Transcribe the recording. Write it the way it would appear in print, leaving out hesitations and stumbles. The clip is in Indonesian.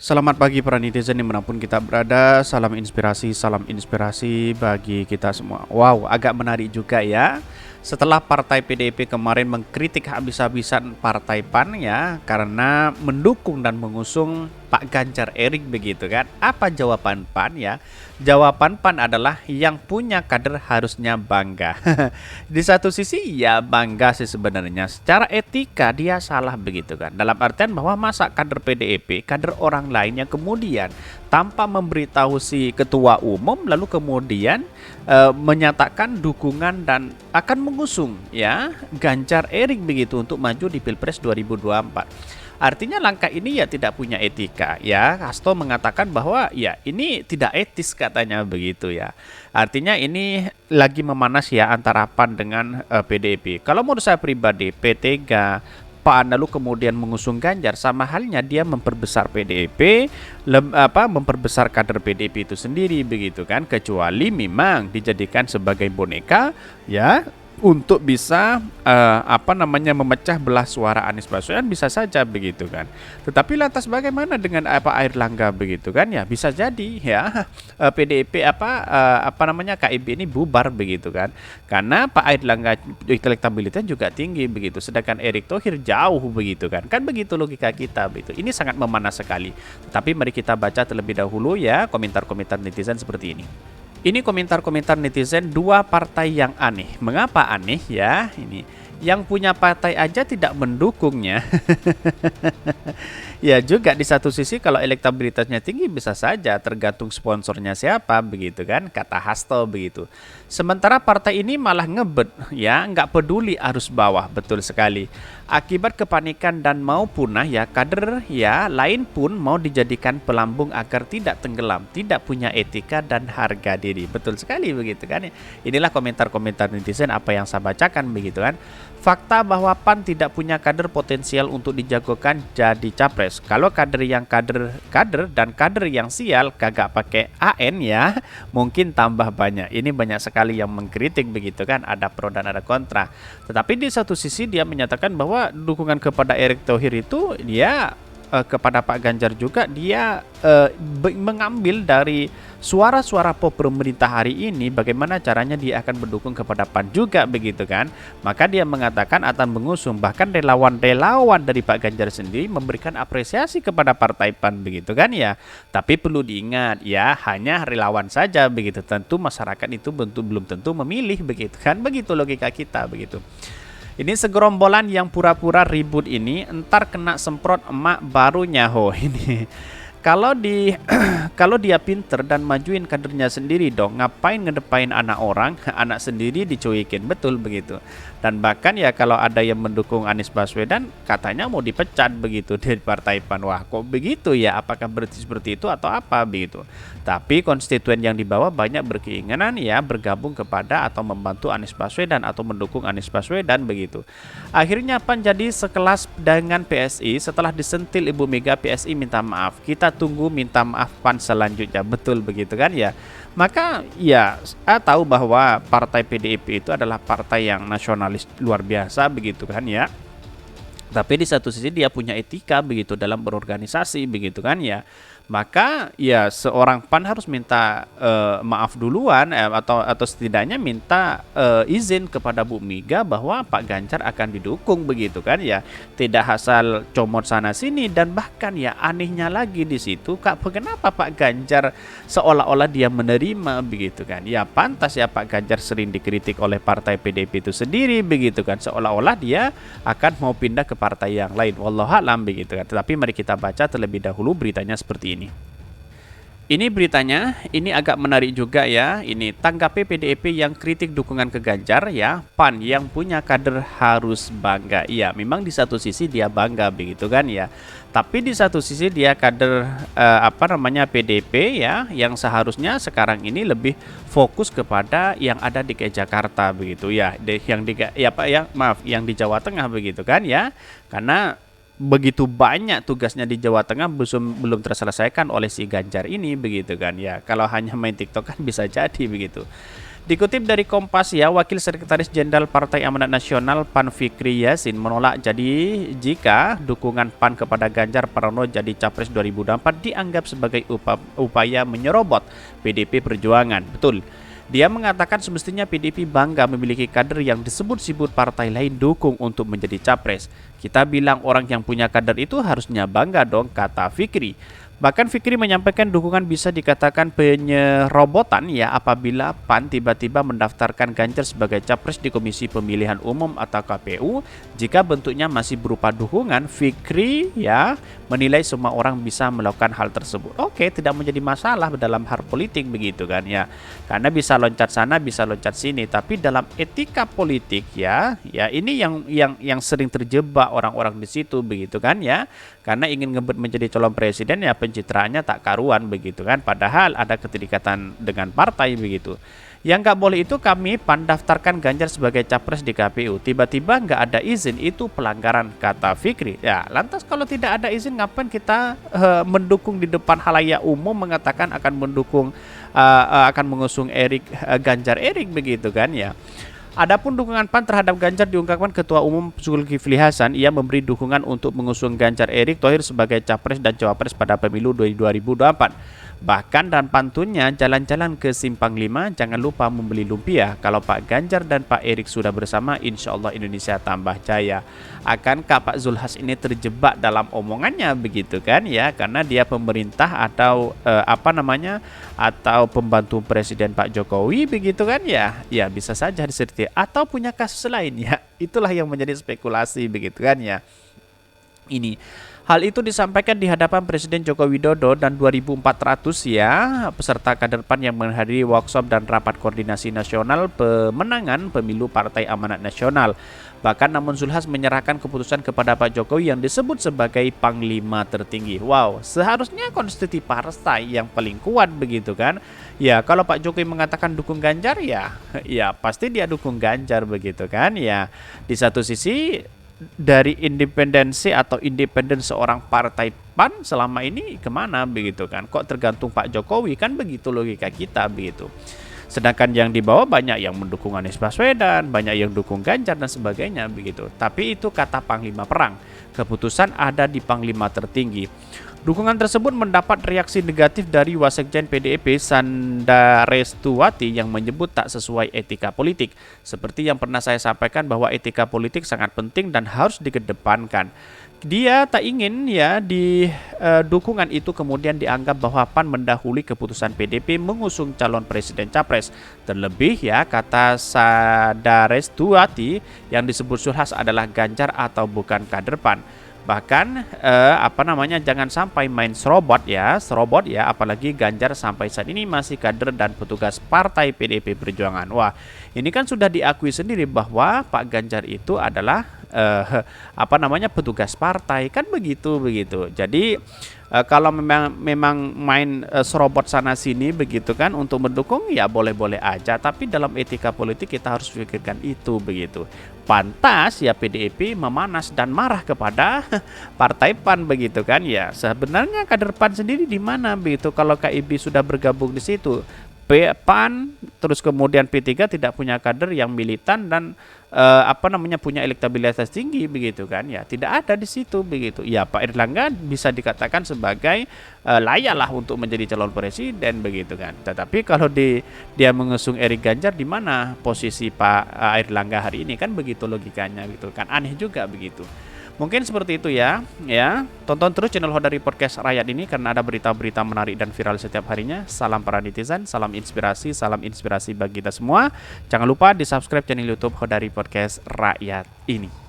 Selamat pagi para netizen dimanapun kita berada. Salam inspirasi bagi kita semua. Wow, agak menarik juga ya. Setelah partai PDIP kemarin mengkritik habis-habisan partai PAN ya, karena mendukung dan mengusung Pak Ganjar Erik begitu kan. Apa jawaban PAN ya? Jawaban PAN adalah yang punya kader harusnya bangga. Di satu sisi ya bangga sih sebenarnya. Secara etika dia salah begitu kan. Dalam artian bahwa masa kader PDIP, kader orang lain yang kemudian tanpa memberitahu si ketua umum lalu kemudian menyatakan dukungan dan akan mengusung ya Ganjar Erik begitu untuk maju di Pilpres 2024. Artinya langkah ini ya tidak punya etika ya. Hasto mengatakan bahwa ya ini tidak etis katanya begitu ya. Artinya ini lagi memanas ya antara PAN dengan PDIP. Kalau menurut saya pribadi P3 PAN lalu kemudian mengusung Ganjar sama halnya dia memperbesar PDIP, memperbesar kader PDIP itu sendiri begitu kan, kecuali memang dijadikan sebagai boneka ya untuk bisa memecah belah suara Anies Baswedan bisa saja begitu kan. Tetapi lantas bagaimana dengan Airlangga begitu kan ya, bisa jadi ya PDIP KIB ini bubar begitu kan. Karena Pak Airlangga elektabilitasnya juga tinggi begitu, sedangkan Erick Thohir jauh begitu kan. Kan begitu logika kita begitu. Ini sangat memanas sekali. Tapi mari kita baca terlebih dahulu ya komentar-komentar netizen seperti ini. Ini komentar-komentar netizen dua partai yang aneh. Mengapa aneh ya? Ini yang punya partai aja tidak mendukungnya. Ya juga di satu sisi kalau elektabilitasnya tinggi bisa saja tergantung sponsornya siapa begitu kan, kata Hasto begitu. Sementara partai ini malah ngebet ya, nggak peduli arus bawah, betul sekali. Akibat kepanikan dan mau punah ya kader ya lain pun mau dijadikan pelambung agar tidak tenggelam, tidak punya etika dan harga diri. Betul sekali begitu kan. Inilah komentar-komentar netizen apa yang saya bacakan begitu kan. Fakta bahwa PAN tidak punya kader potensial untuk dijagokan jadi capres. Kalau kader dan kader yang sial kagak pakai AN ya, mungkin tambah banyak. Ini banyak sekali yang mengkritik begitu kan, ada pro dan ada kontra. Tetapi di satu sisi dia menyatakan bahwa dukungan kepada Erick Thohir itu dia kepada Pak Ganjar juga dia mengambil dari suara-suara pop pemerintah hari ini, bagaimana caranya dia akan mendukung kepada PAN juga begitu kan. Maka dia mengatakan akan mengusung, bahkan relawan-relawan dari Pak Ganjar sendiri memberikan apresiasi kepada partai PAN begitu kan ya. Tapi perlu diingat ya, hanya relawan saja begitu, tentu masyarakat itu belum tentu memilih begitu kan, begitu logika kita begitu. Ini segerombolan yang pura-pura ribut ini entar kena semprot emak baru nyaho ini. Kalau dia pinter dan majuin kadernya sendiri dong, ngapain ngedepain anak orang, anak sendiri dicuekin, betul begitu. Dan bahkan ya kalau ada yang mendukung Anies Baswedan katanya mau dipecat begitu dari partai PAN. Wah kok begitu ya, apakah berarti seperti itu atau apa begitu. Tapi konstituen yang dibawa banyak berkeinginan ya bergabung kepada atau membantu Anies Baswedan atau mendukung Anies Baswedan begitu. Akhirnya PAN jadi sekelas dengan PSI. Setelah disentil Ibu Mega, PSI minta maaf. Kita tunggu minta maaf PAN selanjutnya, betul begitu kan ya. Maka ya saya tahu bahwa partai PDIP itu adalah partai yang nasionalis luar biasa begitu kan ya. Tapi di satu sisi dia punya etika begitu dalam berorganisasi begitu kan ya. Maka ya seorang PAN harus minta maaf duluan atau setidaknya minta izin kepada Bu Mega bahwa Pak Ganjar akan didukung begitu kan ya. Tidak asal comot sana sini. Dan bahkan ya anehnya lagi di situ, kenapa Pak Ganjar seolah-olah dia menerima begitu kan. Ya pantas ya Pak Ganjar sering dikritik oleh partai PDIP itu sendiri begitu kan, seolah-olah dia akan mau pindah ke partai yang lain. Wallahualam begitu kan. Tetapi mari kita baca terlebih dahulu beritanya seperti ini. Ini beritanya, ini agak menarik juga ya. Ini tanggapi PDIP yang kritik dukungan ke Ganjar ya. PAN yang punya kader harus bangga. Iya, memang di satu sisi dia bangga begitu kan ya. Tapi di satu sisi dia kader PDIP ya, yang seharusnya sekarang ini lebih fokus kepada yang ada di Jakarta begitu ya. Yang di Jawa Tengah begitu kan ya. Karena begitu banyak tugasnya di Jawa Tengah belum terselesaikan oleh si Ganjar ini begitu kan ya. Kalau hanya main TikTok kan bisa jadi begitu. Dikutip dari Kompas ya, Wakil Sekretaris Jenderal Partai Amanat Nasional PAN Fikri Yasin menolak jika dukungan PAN kepada Ganjar Pranowo jadi Capres 2024 dianggap sebagai upaya menyerobot PDIP Perjuangan. Betul. Dia mengatakan semestinya PDIP bangga memiliki kader yang disebut-sebut partai lain dukung untuk menjadi capres. Kita bilang orang yang punya kader itu harusnya bangga dong, kata Fikri. Bahkan Fikri menyampaikan dukungan bisa dikatakan penyerobotan ya apabila PAN tiba-tiba mendaftarkan Ganjar sebagai capres di Komisi Pemilihan Umum atau KPU. Jika bentuknya masih berupa dukungan, Fikri ya menilai semua orang bisa melakukan hal tersebut. Oke, tidak menjadi masalah dalam hal politik begitu kan ya. Karena bisa loncat sana, bisa loncat sini, tapi dalam etika politik ya ini yang sering terjebak orang-orang di situ begitu kan ya. Karena ingin ngebut menjadi calon presiden ya pencitraannya tak karuan begitu kan, padahal ada keterikatan dengan partai begitu. Yang nggak boleh itu kami PAN daftarkan Ganjar sebagai capres di KPU, tiba-tiba nggak ada izin, itu pelanggaran, kata Fikri. Ya lantas kalau tidak ada izin ngapain kita mendukung di depan halayak umum mengatakan akan mendukung akan mengusung Ganjar begitu kan ya. Adapun dukungan PAN terhadap Ganjar diungkapkan Ketua Umum Zulkifli Hasan. Ia memberi dukungan untuk mengusung Ganjar Erick Thohir sebagai capres dan cawapres pada pemilu 2024. Bahkan dan pantunnya jalan-jalan ke Simpang 5 jangan lupa membeli lumpia. Kalau Pak Ganjar dan Pak Erick sudah bersama, insya Allah Indonesia tambah jaya. Akankah Pak Zulhas ini terjebak dalam omongannya begitu kan ya? Karena dia pemerintah atau atau pembantu Presiden Pak Jokowi begitu kan ya? Ya bisa saja disertai atau punya kasus lain ya. Itulah yang menjadi spekulasi begitu kan ya. Ini hal itu disampaikan di hadapan Presiden Joko Widodo dan 2.400 ya peserta kader PAN yang menghadiri workshop dan rapat koordinasi nasional pemenangan pemilu Partai Amanat Nasional. Bahkan namun Zulhas menyerahkan keputusan kepada Pak Jokowi yang disebut sebagai Panglima tertinggi. Wow, seharusnya konstitusi partai yang paling kuat begitu kan. Ya kalau Pak Jokowi mengatakan dukung Ganjar ya pasti dia dukung Ganjar begitu kan ya. Di satu sisi dari independensi atau independen seorang partai PAN selama ini kemana begitu kan, kok tergantung Pak Jokowi kan, begitu logika kita begitu. Sedangkan yang di bawah banyak yang mendukung Anies Baswedan, banyak yang dukung Ganjar dan sebagainya begitu. Tapi itu kata Panglima Perang, keputusan ada di Panglima tertinggi. Dukungan tersebut mendapat reaksi negatif dari Wasekjen PDIP Sanda Restuwati yang menyebut tak sesuai etika politik. Seperti yang pernah saya sampaikan bahwa etika politik sangat penting dan harus dikedepankan. Dia tak ingin ya di dukungan itu kemudian dianggap bahwa PAN mendahului keputusan PDIP mengusung calon presiden capres. Terlebih ya kata Sanda Restuwati yang disebut Zulhas adalah Ganjar atau bukan kader PAN. Bahkan jangan sampai main serobot ya apalagi Ganjar sampai saat ini masih kader dan petugas partai PDIP Perjuangan. Wah, ini kan sudah diakui sendiri bahwa Pak Ganjar itu adalah petugas partai kan begitu. Jadi kalau memang main serobot sana sini begitu kan untuk mendukung ya boleh-boleh aja, tapi dalam etika politik kita harus pikirkan itu begitu. Pantas ya PDIP memanas dan marah kepada partai PAN begitu kan ya. Sebenarnya kader PAN sendiri di mana begitu kalau KIB sudah bergabung di situ. PAN terus kemudian P3 tidak punya kader yang militan dan punya elektabilitas tinggi begitu kan ya, tidak ada di situ begitu. Ya Pak Airlangga bisa dikatakan sebagai layaklah untuk menjadi calon presiden begitu kan. Tetapi kalau dia mengusung Erick Ganjar, di mana posisi Pak Airlangga hari ini kan begitu logikanya gitu kan, aneh juga begitu. Mungkin seperti itu ya. Tonton terus channel Hodari Podcast Rakyat ini karena ada berita-berita menarik dan viral setiap harinya. Salam para netizen, salam inspirasi bagi kita semua. Jangan lupa di subscribe channel YouTube Hodari Podcast Rakyat ini.